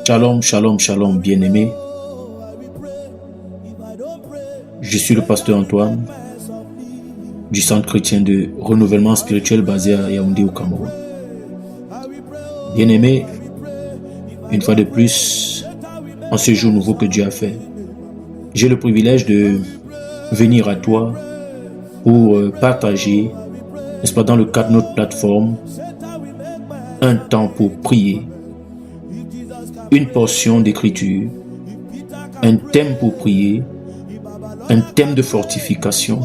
Shalom, shalom, shalom, bien-aimés. Je suis le pasteur Antoine du Centre chrétien de renouvellement spirituel basé à Yaoundé au Cameroun. Bien-aimés, une fois de plus, en ce jour nouveau que Dieu a fait, j'ai le privilège de venir à toi pour partager, n'est-ce pas, dans le cadre de notre plateforme, un temps pour prier, une portion d'écriture, un thème pour prier, un thème de fortification,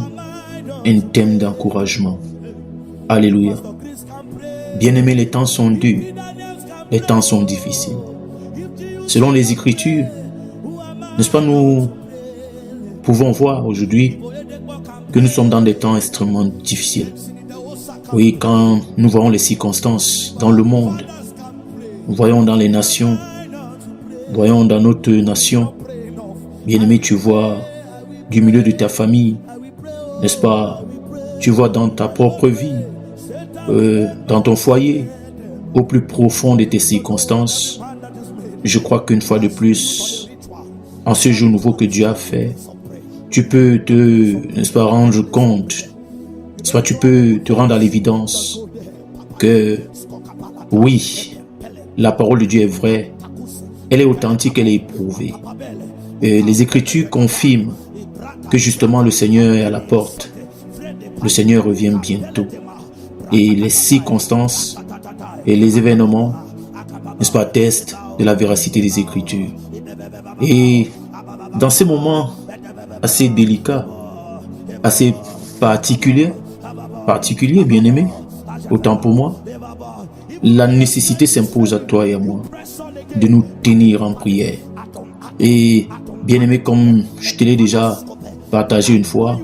un thème d'encouragement. Alléluia. Bien-aimés, les temps sont durs, les temps sont difficiles. Selon les Écritures, n'est-ce pas, nous pouvons voir aujourd'hui que nous sommes dans des temps extrêmement difficiles. Oui, quand nous voyons les circonstances dans le monde, nous voyons dans les nations, nous voyons dans notre nation, bien-aimé, tu vois du milieu de ta famille, n'est-ce pas, tu vois dans ta propre vie, dans ton foyer, au plus profond de tes circonstances. Je crois qu'une fois de plus, en ce jour nouveau que Dieu a fait, tu peux te, n'est-ce pas, rendre compte, soit tu peux te rendre à l'évidence que oui, la parole de Dieu est vraie, elle est authentique, elle est éprouvée. Et les Écritures confirment que justement le Seigneur est à la porte. Le Seigneur revient bientôt. Et les circonstances et les événements, n'est-ce pas, attestent de la véracité des Écritures. Et dans ces moments assez délicats, assez particuliers, bien-aimés, autant pour moi, la nécessité s'impose à toi et à moi de nous tenir en prière. Et bien-aimé, comme je te l'ai déjà partagé une fois,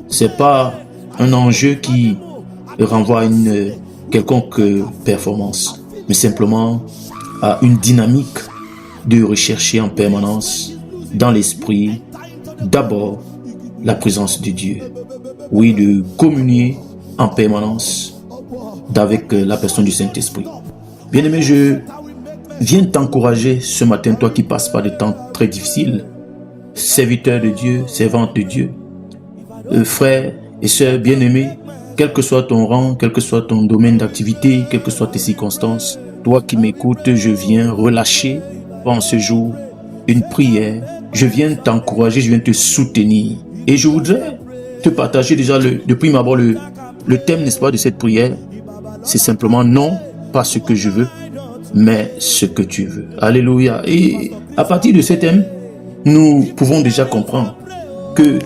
c'est pas un enjeu qui renvoie à une quelconque performance, mais simplement à une dynamique de rechercher en permanence dans l'esprit d'abord la présence de Dieu. Oui, de communier en permanence avec la personne du Saint-Esprit. Bien-aimé, je viens t'encourager ce matin, toi qui passes par des temps très difficiles, serviteur de Dieu, servante de Dieu, frères et sœurs bien-aimés, quel que soit ton rang, quel que soit ton domaine d'activité, quelles que soient tes circonstances, toi qui m'écoutes, je viens relâcher en ce jour une prière, je viens t'encourager, je viens te soutenir. Et je voudrais te partager déjà de prime abord le thème, n'est-ce pas, de cette prière. C'est simplement non, pas ce que je veux, mais ce que tu veux. Alléluia. Et à partir de ce thème, nous pouvons déjà comprendre que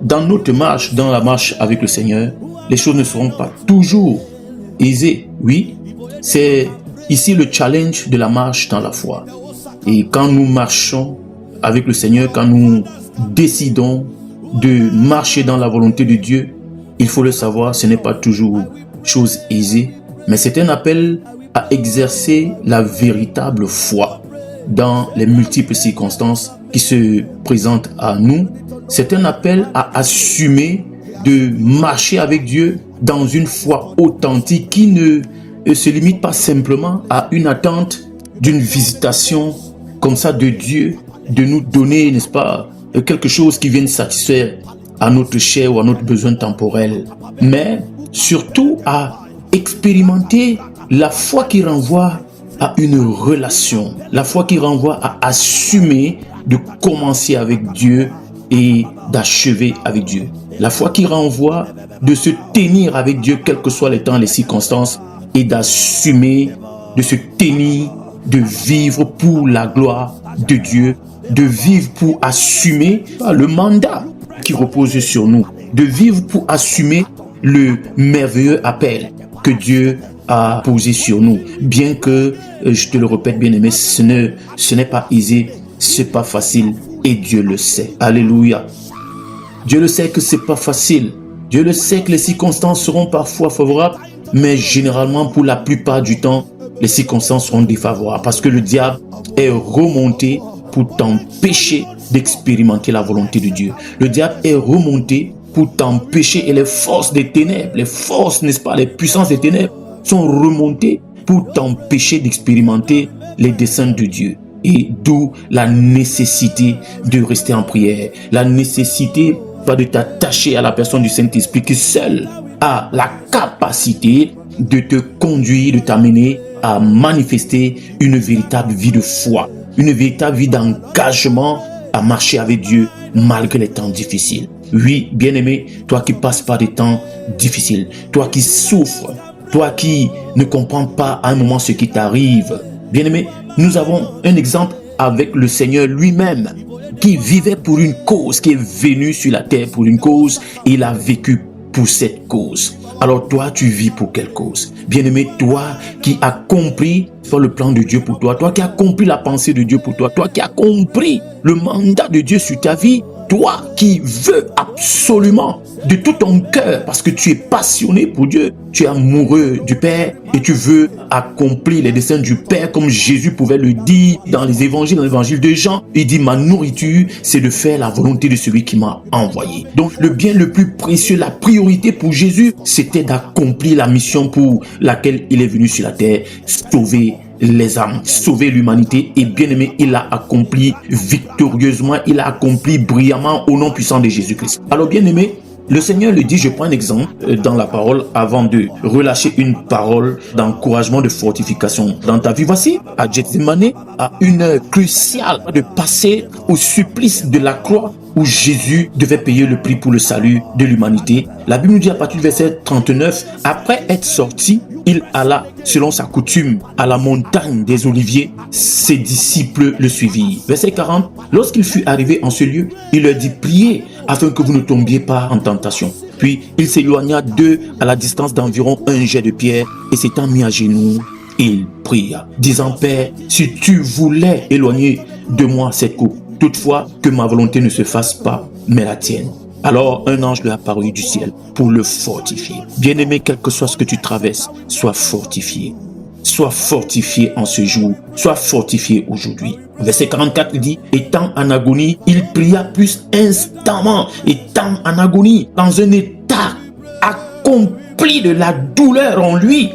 dans notre marche, dans la marche avec le Seigneur, les choses ne seront pas toujours aisées. Oui, c'est ici le challenge de la marche dans la foi. Et quand nous marchons avec le Seigneur, quand nous décidons de marcher dans la volonté de Dieu, il faut le savoir, ce n'est pas toujours chose aisée, mais c'est un appel à exercer la véritable foi dans les multiples circonstances qui se présentent à nous. C'est un appel à assumer de marcher avec Dieu dans une foi authentique qui ne se limite pas simplement à une attente d'une visitation comme ça de Dieu, de nous donner, n'est-ce pas, quelque chose qui vienne satisfaire à notre chair ou à notre besoin temporel, mais surtout à expérimenter la foi qui renvoie à une relation, la foi qui renvoie à assumer de commencer avec Dieu et d'achever avec Dieu. La foi qui renvoie de se tenir avec Dieu, quels que soient les temps, les circonstances, et d'assumer, de se tenir, de vivre pour la gloire de Dieu, de vivre pour assumer le mandat qui repose sur nous, de vivre pour assumer le merveilleux appel que Dieu a posé sur nous. Bien que, je te le répète, bien-aimé, ce n'est pas aisé, c'est pas facile, et Dieu le sait. Alléluia. Dieu le sait que c'est pas facile. Dieu le sait que les circonstances seront parfois favorables, mais généralement, pour la plupart du temps, les circonstances seront défavorables parce que le diable est remonté pour t'empêcher d'expérimenter la volonté de Dieu. Le diable est remonté pour t'empêcher, et les forces des ténèbres, les forces, n'est-ce pas, les puissances des ténèbres sont remontées pour t'empêcher d'expérimenter les desseins de Dieu. Et d'où la nécessité de rester en prière, la nécessité de t'attacher à la personne du Saint-Esprit qui seul a la capacité de te conduire, de t'amener à manifester une véritable vie de foi, une véritable vie d'engagement à marcher avec Dieu malgré les temps difficiles. Oui, bien-aimé, toi qui passes par des temps difficiles, toi qui souffres, toi qui ne comprends pas à un moment ce qui t'arrive, bien-aimé, nous avons un exemple avec le Seigneur lui-même qui vivait pour une cause, qui est venu sur la terre pour une cause et il a vécu pour cette cause. Alors toi, tu vis pour quelle cause? Bien-aimé, toi qui as compris le plan de Dieu pour toi, toi qui as compris la pensée de Dieu pour toi, toi qui as compris le mandat de Dieu sur ta vie, toi qui veux absolument de tout ton cœur, parce que tu es passionné pour Dieu, tu es amoureux du Père et tu veux accomplir les desseins du Père comme Jésus pouvait le dire dans les évangiles, dans l'évangile de Jean. Il dit, ma nourriture, c'est de faire la volonté de celui qui m'a envoyé. Donc le bien le plus précieux, la priorité pour Jésus, c'était d'accomplir la mission pour laquelle il est venu sur la terre, sauver les âmes, sauver l'humanité. Et bien aimé, il l'a accompli victorieusement, il l'a accompli brillamment au nom puissant de Jésus-Christ. Alors bien aimé, le Seigneur le dit, je prends un exemple dans la parole avant de relâcher une parole d'encouragement, de fortification dans ta vie. Voici, à Gethsémani, à une heure cruciale de passer au supplice de la croix où Jésus devait payer le prix pour le salut de l'humanité. La Bible nous dit à partir du verset 39, après être sorti, il alla, selon sa coutume, à la montagne des Oliviers. Ses disciples le suivirent. Verset 40, lorsqu'il fut arrivé en ce lieu, il leur dit, priez afin que vous ne tombiez pas en tentation. Puis il s'éloigna d'eux à la distance d'environ un jet de pierre et s'étant mis à genoux, il pria, disant, Père, si tu voulais éloigner de moi cette coupe, toutefois que ma volonté ne se fasse pas, mais la tienne. Alors un ange lui apparut du ciel pour le fortifier. Bien-aimé, quel que soit ce que tu traverses, sois fortifié. Sois fortifié en ce jour, sois fortifié aujourd'hui. Verset 44, il dit, étant en agonie, il pria plus instamment, étant en agonie, dans un état accompli de la douleur en lui,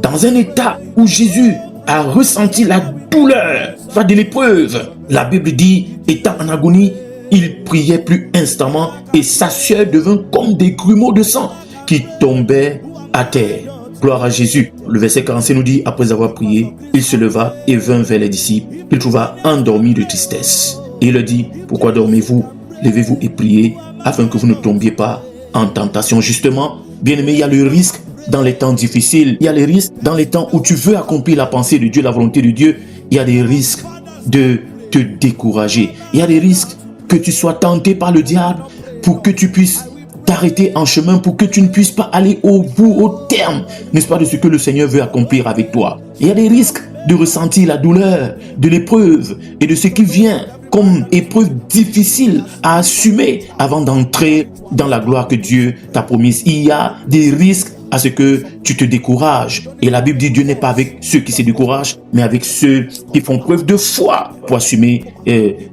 dans un état où Jésus a ressenti la douleur de l'épreuve. La Bible dit, étant en agonie, il priait plus instamment et sa sueur devint comme des grumeaux de sang qui tombaient à terre. Gloire à Jésus. Le verset 45 nous dit, après avoir prié, il se leva et vint vers les disciples. Il trouva endormis de tristesse. Et il leur dit, pourquoi dormez-vous? Levez-vous et priez afin que vous ne tombiez pas en tentation. Justement, bien-aimé, il y a le risque dans les temps difficiles. Il y a les risques dans les temps où tu veux accomplir la pensée de Dieu, la volonté de Dieu. Il y a des risques de te décourager. Il y a des risques que tu sois tenté par le diable pour que tu puisses t'arrêter en chemin, pour que tu ne puisses pas aller au bout, au terme, n'est-ce pas, de ce que le Seigneur veut accomplir avec toi. Il y a des risques de ressentir la douleur de l'épreuve et de ce qui vient comme épreuve difficile à assumer avant d'entrer dans la gloire que Dieu t'a promise. Il y a des risques à ce que tu te décourages. Et la Bible dit, Dieu n'est pas avec ceux qui se découragent, mais avec ceux qui font preuve de foi pour assumer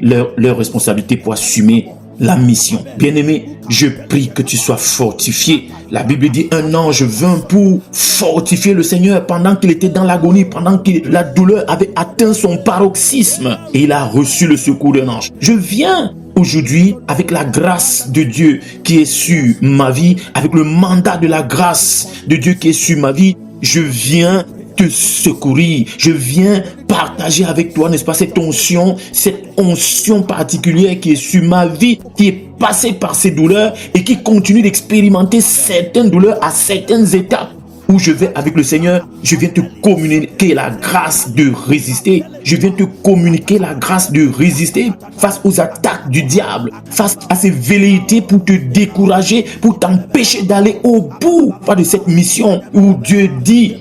leur responsabilité, pour assumer la mission. Bien-aimé, je prie que tu sois fortifié. La Bible dit, un ange vint pour fortifier le Seigneur pendant qu'il était dans l'agonie, pendant que la douleur avait atteint son paroxysme. Et il a reçu le secours d'un ange. Je viens aujourd'hui, avec la grâce de Dieu qui est sur ma vie, avec le mandat de la grâce de Dieu qui est sur ma vie, je viens te secourir, je viens partager avec toi, n'est-ce pas, cette onction particulière qui est sur ma vie, qui est passée par ces douleurs et qui continue d'expérimenter certaines douleurs à certaines étapes où je vais avec le Seigneur. Je viens te communiquer la grâce de résister. Je viens te communiquer la grâce de résister face aux attaques du diable, face à ses velléités pour te décourager, pour t'empêcher d'aller au bout de cette mission où Dieu dit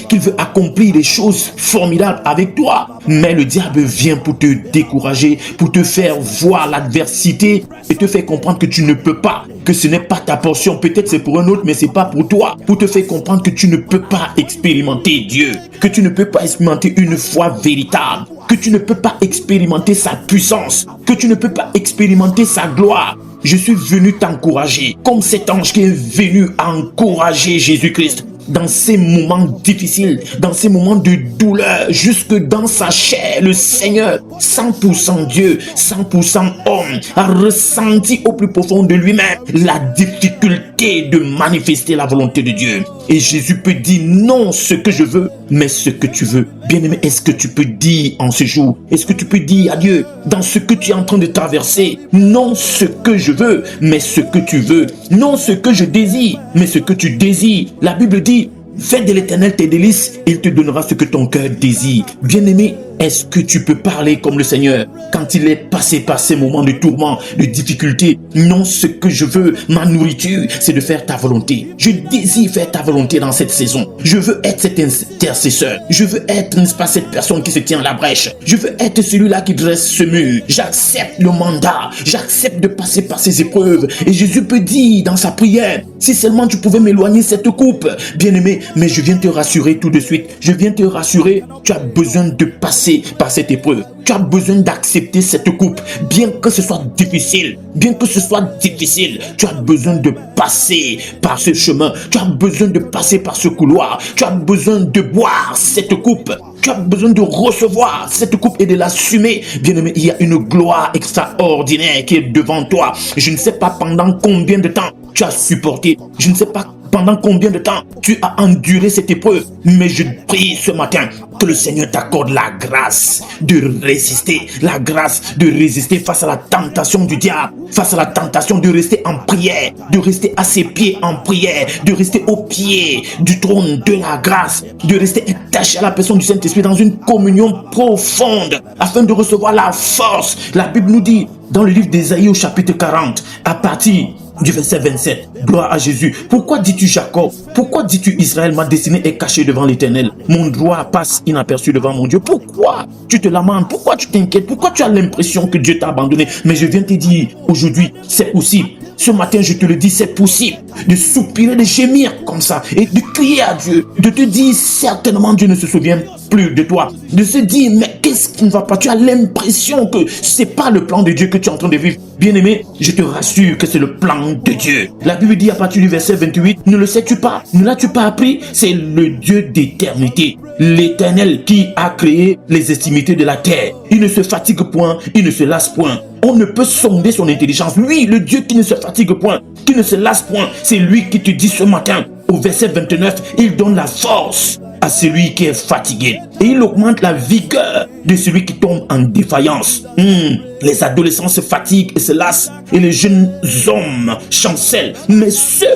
qu'il veut accomplir des choses formidables avec toi. Mais le diable vient pour te décourager, pour te faire voir l'adversité et te faire comprendre que tu ne peux pas, que ce n'est pas ta portion. Peut-être c'est pour un autre, mais c'est pas pour toi. Pour te faire comprendre que tu ne peux pas expérimenter Dieu, que tu ne peux pas expérimenter une foi véritable, que tu ne peux pas expérimenter sa puissance, que tu ne peux pas expérimenter sa gloire. Je suis venu t'encourager, comme cet ange qui est venu encourager Jésus-Christ dans ces moments difficiles, dans ces moments de douleur, jusque dans sa chair, le Seigneur, 100% Dieu, 100% homme, a ressenti au plus profond de lui-même la difficulté de manifester la volonté de Dieu. Et Jésus peut dire non ce que je veux, mais ce que tu veux. Bien-aimé, est-ce que tu peux dire en ce jour, est-ce que tu peux dire à Dieu, dans ce que tu es en train de traverser, non ce que je veux, mais ce que tu veux. Non ce que je désire, mais ce que tu désires. La Bible dit, fais de l'Éternel tes délices, il te donnera ce que ton cœur désire. Bien-aimé, est-ce que tu peux parler comme le Seigneur quand il est passé par ces moments de tourment, de difficulté? Non, ce que je veux, ma nourriture, c'est de faire ta volonté. Je désire faire ta volonté dans cette saison. Je veux être cet intercesseur. Je veux être, n'est-ce pas, cette personne qui se tient à la brèche. Je veux être celui-là qui dresse ce mur. J'accepte le mandat. J'accepte de passer par ces épreuves. Et Jésus peut dire dans sa prière, si seulement tu pouvais m'éloigner cette coupe, bien-aimé, mais je viens te rassurer tout de suite. Je viens te rassurer, tu as besoin de passer par cette épreuve. Tu as besoin d'accepter cette coupe, bien que ce soit difficile, tu as besoin de passer par ce chemin, tu as besoin de passer par ce couloir, tu as besoin de boire cette coupe, tu as besoin de recevoir cette coupe et de l'assumer. Bien-aimé, il y a une gloire extraordinaire qui est devant toi. Je ne sais pas pendant combien de temps tu as supporté, je ne sais pas pendant combien de temps tu as enduré cette épreuve, mais je prie ce matin que le Seigneur t'accorde la grâce de résister, face à la tentation du diable, face à la tentation de rester en prière, de rester à ses pieds en prière, de rester au pied du trône de la grâce, de rester attaché à la personne du Saint-Esprit dans une communion profonde afin de recevoir la force. La Bible nous dit dans le livre d'Ésaïe au chapitre 40, à partir du verset 27, gloire à Jésus. Pourquoi dis-tu Jacob? Pourquoi dis-tu Israël? Ma destinée est cachée devant l'Éternel. Mon droit passe inaperçu devant mon Dieu. Pourquoi tu te lamentes? Pourquoi tu t'inquiètes? Pourquoi tu as l'impression que Dieu t'a abandonné? Mais je viens te dire aujourd'hui, c'est possible. Ce matin, je te le dis, c'est possible de soupirer, de gémir comme ça et de crier à Dieu, de te dire certainement Dieu ne se souvient plus de toi, de se dire mais qu'est-ce qui ne va pas? Tu as l'impression que c'est pas le plan de Dieu que tu es en train de vivre. Bien-aimé, je te rassure que c'est le plan de Dieu. La Bible dit à partir du verset 28, ne le sais-tu pas? Ne l'as-tu pas appris? C'est le Dieu d'éternité, l'Éternel qui a créé les extrémités de la terre. Il ne se fatigue point, il ne se lasse point. On ne peut sonder son intelligence. Lui, le Dieu qui ne se fatigue point, qui ne se lasse point, c'est lui qui te dit ce matin, au verset 29, il donne la force à celui qui est fatigué. Et il augmente la vigueur de celui qui tombe en défaillance. Les adolescents se fatiguent et se lassent, et les jeunes hommes chancellent. Mais ceux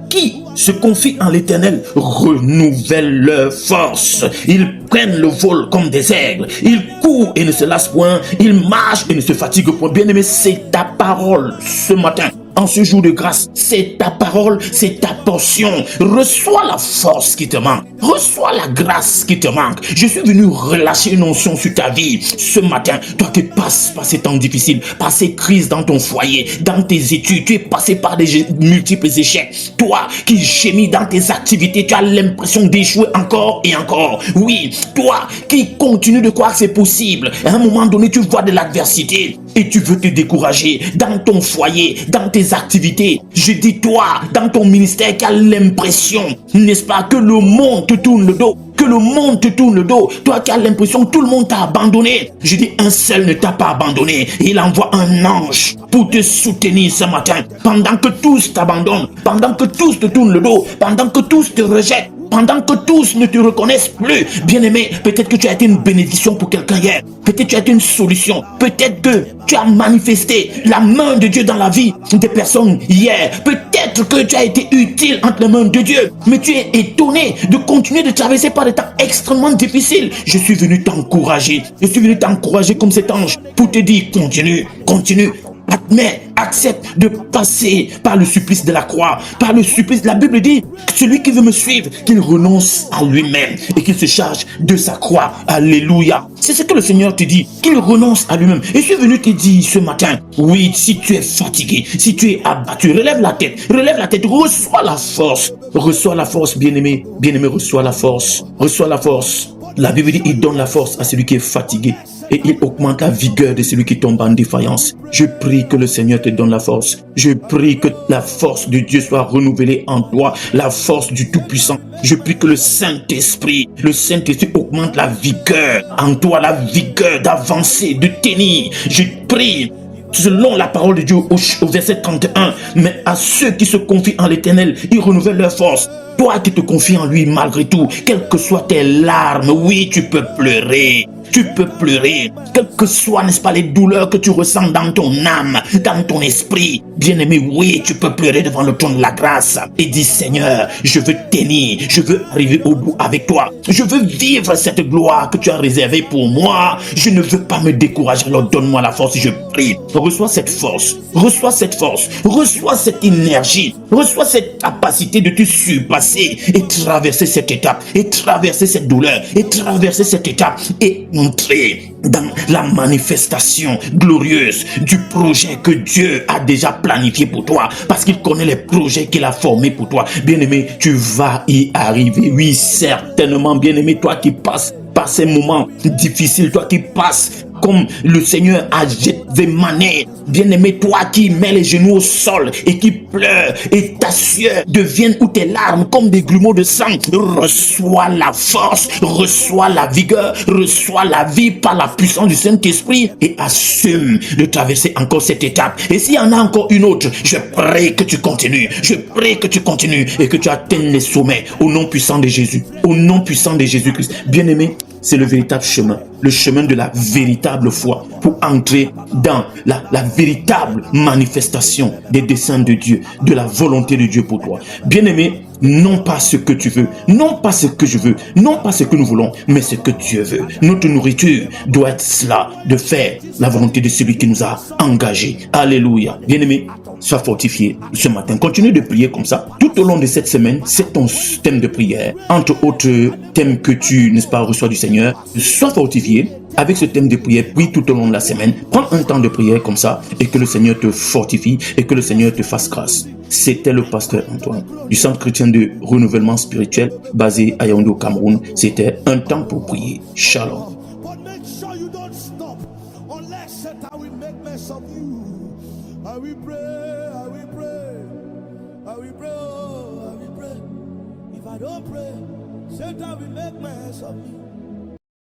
qui se confient en l'Éternel renouvellent leur force. Ils prennent le vol comme des aigles. Ils courent et ne se lassent point. Ils marchent et ne se fatiguent point. Bien-aimé, c'est ta parole ce matin. En ce jour de grâce, c'est ta parole, c'est ta portion. Reçois la force qui te manque. Reçois la grâce qui te manque. Je suis venu relâcher une onction sur ta vie ce matin. Toi qui passes par ces temps difficiles, par ces crises dans ton foyer, dans tes études, tu es passé par des multiples échecs. Toi qui gémis dans tes activités, tu as l'impression d'échouer encore et encore. Oui, toi qui continues de croire que c'est possible. À un moment donné, tu vois de l'adversité et tu veux te décourager dans ton foyer, dans tes activités. Je dis toi, dans ton ministère, qui a l'impression, n'est-ce pas, que le monde te tourne le dos. Que le monde te tourne le dos. Toi qui as l'impression que tout le monde t'a abandonné. Je dis, un seul ne t'a pas abandonné. Il envoie un ange pour te soutenir ce matin. Pendant que tous t'abandonnent, pendant que tous te tournent le dos, pendant que tous te rejettent, pendant que tous ne te reconnaissent plus. Bien-aimé, peut-être que tu as été une bénédiction pour quelqu'un hier. Peut-être que tu as été une solution. Peut-être que tu as manifesté la main de Dieu dans la vie des personnes hier. Peut-être que tu as été utile entre les mains de Dieu. Mais tu es étonné de continuer de traverser par des temps extrêmement difficiles. Je suis venu t'encourager. Je suis venu t'encourager comme cet ange pour te dire continue, continue. Admets, accepte de passer par le supplice de la croix, par le supplice. La Bible dit, celui qui veut me suivre, qu'il renonce à lui-même et qu'il se charge de sa croix. Alléluia. C'est ce que le Seigneur te dit, qu'il renonce à lui-même. Et je suis venu te dire ce matin, oui, si tu es fatigué, si tu es abattu, relève la tête, reçois la force, bien-aimé, bien-aimé, reçois la force. La Bible dit, il donne la force à celui qui est fatigué. et il augmente la vigueur de celui qui tombe en défaillance. Je prie que le Seigneur te donne la force. Je prie que la force de Dieu soit renouvelée en toi, la force du Tout-Puissant. Je prie que le Saint-Esprit augmente la vigueur en toi, la vigueur d'avancer, de tenir. Je prie selon la parole de Dieu au verset 31, mais à ceux qui se confient en l'Éternel, il renouvelle leur force. Toi qui te confies en lui malgré tout, quelles que soient tes larmes, oui, tu peux pleurer. Tu peux pleurer, quelles que soient, n'est-ce pas, les douleurs que tu ressens dans ton âme, dans ton esprit. Bien-aimé, oui, tu peux pleurer devant le trône de la grâce et dire, Seigneur, je veux tenir, je veux arriver au bout avec toi. Je veux vivre cette gloire que tu as réservée pour moi. Je ne veux pas me décourager, alors donne-moi la force, je prie. Reçois cette force, reçois cette force, reçois cette énergie, reçois cette capacité de te surpasser et traverser cette étape, et traverser cette douleur, et traverser cette étape, et entrer dans la manifestation glorieuse du projet que Dieu a déjà planifié pour toi, parce qu'il connaît les projets qu'il a formés pour toi. Bien-aimé, tu vas y arriver, oui, certainement. Bien-aimé, toi qui passes par ces moments difficiles, toi qui passes comme le Seigneur a mané. Bien-aimé, toi qui mets les genoux au sol et qui pleure et ta sueur deviennent ou tes larmes comme des grumeaux de sang, reçois la force, reçois la vigueur, reçois la vie par la puissance du Saint-Esprit et assume de traverser encore cette étape. Et s'il y en a encore une autre, je prie que tu continues, je prie que tu continues et que tu atteignes les sommets au nom puissant de Jésus, au nom puissant de Jésus-Christ. Bien-aimé, c'est le véritable chemin, le chemin de la véritable foi pour entrer dans la véritable manifestation des desseins de Dieu, de la volonté de Dieu pour toi. Bien-aimé, non pas ce que tu veux, non pas ce que je veux, non pas ce que nous voulons, mais ce que Dieu veut. Notre nourriture doit être cela, de faire la volonté de celui qui nous a engagés. Alléluia. Bien-aimé, sois fortifié ce matin. Continue de prier comme ça. Tout au long de cette semaine, c'est ton thème de prière. Entre autres thèmes que tu, n'est-ce pas, reçois du Seigneur. Sois fortifié avec ce thème de prière. Prie tout au long de la semaine. Prends un temps de prière comme ça et que le Seigneur te fortifie et que le Seigneur te fasse grâce. C'était le pasteur Antoine du Centre chrétien de renouvellement spirituel basé à Yaoundé au Cameroun. C'était un temps pour prier. Shalom. If I don't pray, Satan will make mess of me.